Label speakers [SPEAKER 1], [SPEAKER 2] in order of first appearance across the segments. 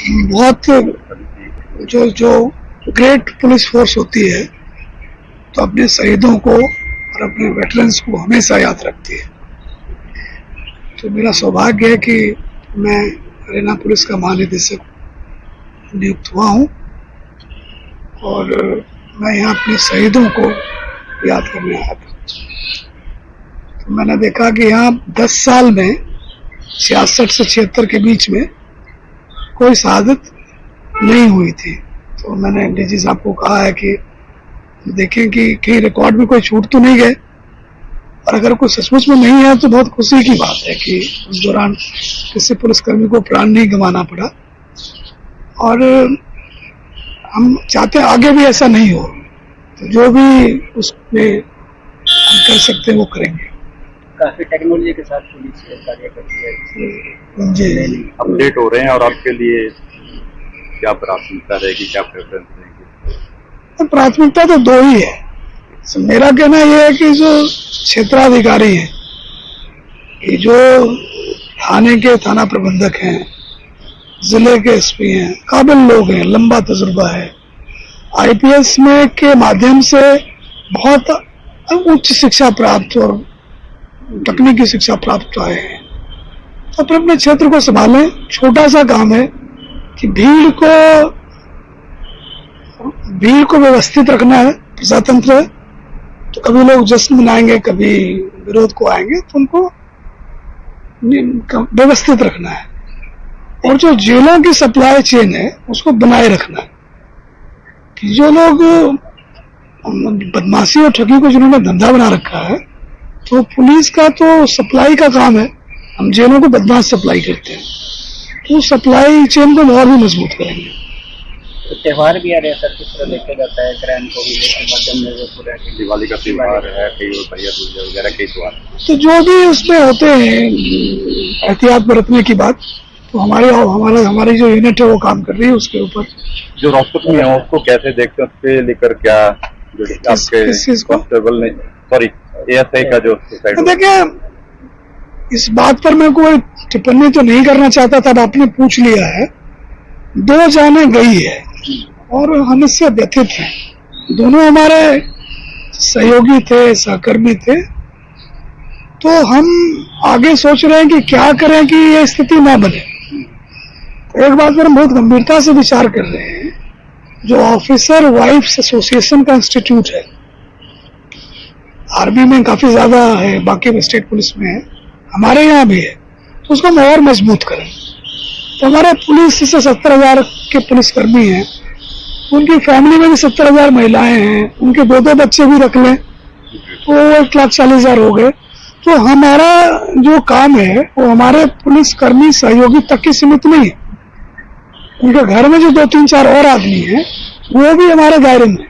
[SPEAKER 1] बहुत जो great police force होती है तो अपने शहीदों को और अपने वेटरन्स को हमेशा याद रखती है। तो मेरा सौभाग्य है कि मैं हरियाणा पुलिस का महानिदेशक नियुक्त हुआ हूँ और मैं यहाँ अपने शहीदों को याद करने आया था। तो मैंने देखा कि यहाँ 10 साल में 66 से 76 के बीच में कोई शहादत नहीं हुई थी। तो मैंने डीजी साहब को कहा है कि देखें कि कहीं रिकॉर्ड में कोई छूट तो नहीं गए, और अगर कोई सचमुच में नहीं है तो बहुत खुशी की बात है कि उस दौरान किसी पुलिसकर्मी को प्राण नहीं गंवाना पड़ा। और हम चाहते हैं आगे भी ऐसा नहीं हो, तो जो भी उसमें हम कर सकते हैं वो करेंगे।
[SPEAKER 2] काफी टेक्नोलॉजी के साथ पुलिस कार्य करती है
[SPEAKER 1] जी,
[SPEAKER 3] अपडेट हो रहे हैं। और आपके लिए क्या प्राथमिकता रहेगी, क्या प्रेफरेंस रहेगी?
[SPEAKER 1] तो प्राथमिकता तो दो ही है। मेरा कहना यह है कि जो क्षेत्राधिकारी हैं, कि जो थाने के थाना प्रबंधक हैं, जिले के एसपी हैं, काबिल लोग हैं, लंबा तजुर्बा है, आईपीएस में के माध्यम से बहुत उच्च शिक्षा प्राप्त और तकनीकी शिक्षा प्राप्त आए हैं, तो अपने क्षेत्र को संभालें। छोटा सा काम है कि भीड़ को व्यवस्थित रखना है। प्रजातंत्र है तो कभी लोग जश्न मनाएंगे, कभी विरोध को आएंगे, तो उनको व्यवस्थित रखना है। और जो जेलों की सप्लाई चेन है उसको बनाए रखना है कि जो लोग बदमाशी और ठगी को जिन्होंने धंधा बना रखा है, तो पुलिस का तो सप्लाई का काम है, हम जेलों को बदमाश सप्लाई करते हैं, तो सप्लाई चेन को और भी मजबूत करेंगे।
[SPEAKER 2] तो त्योहार भी आ रहे हैं सर, किस तरह देखा जाता है ग्रहण को भी मध्यम में पूरा
[SPEAKER 3] दिवाली का त्योहार है, कई भैया दूज वगैरह कई त्योहार,
[SPEAKER 1] तो जो भी उसमें होते हैं एहतियात बरतने की बात, तो हमारी जो यूनिट है वो काम कर रही है उसके ऊपर।
[SPEAKER 3] जो रोहतक में है उसको कैसे देखते हैं, उसके लेकर क्या जो आपके कांस्टेबल ने सॉरी एएसआई का जो सुसाइड,
[SPEAKER 1] देखिए इस बात पर मैं कोई टिप्पणी तो नहीं करना चाहता था, आपने पूछ लिया है। 2 जाने गई है और हम इससे व्यथित हैं। दोनों हमारे सहयोगी थे, सहकर्मी थे, तो हम आगे सोच रहे हैं कि क्या करें कि ये स्थिति ना बने। एक बात पर हम बहुत गंभीरता से विचार कर रहे हैं। जो ऑफिसर वाइफ्स एसोसिएशन का इंस्टीट्यूट है, आर्मी में काफी ज्यादा है, बाकी स्टेट पुलिस में है, हमारे यहाँ भी है, तो उसको हम और मजबूत करें। तो हमारे पुलिस से 70,000 के पुलिसकर्मी हैं, उनकी फैमिली में भी 70,000 महिलाएं हैं, उनके 2-2 बच्चे भी रख लें तो 1,40,000 हो गए। तो हमारा जो काम है वो हमारे पुलिसकर्मी सहयोगी तक ही सीमित नहीं है, उनके घर में जो 2-3-4 और आदमी हैं वो भी हमारे दायरे में।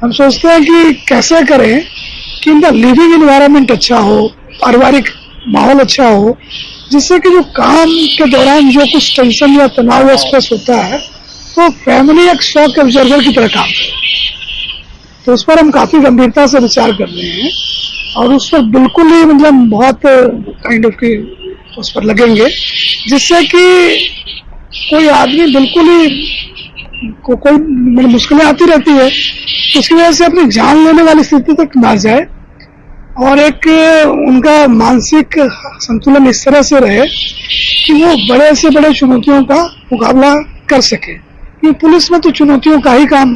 [SPEAKER 1] हम सोचते हैं कि कैसे करें कि इनका लिविंग एनवायरनमेंट अच्छा हो, पारिवारिक माहौल अच्छा हो, जिससे कि जो काम के दौरान जो कुछ टेंशन या तनाव या स्ट्रेस होता है तो फैमिली एक शॉक ऑब्जर्वर की तरह काम करे। तो उस पर हम काफी गंभीरता से विचार कर रहे हैं और उस पर बिल्कुल ही मतलब बहुत काइंड ऑफ की उस पर लगेंगे, जिससे कि कोई आदमी बिल्कुल ही कोई मुश्किलें आती रहती है, उसकी वजह से अपनी जान लेने वाली स्थिति तक ना जाए, और एक उनका मानसिक संतुलन इस तरह से रहे कि वो बड़े से बड़े चुनौतियों का मुकाबला कर सके। क्योंकि पुलिस में तो चुनौतियों का ही काम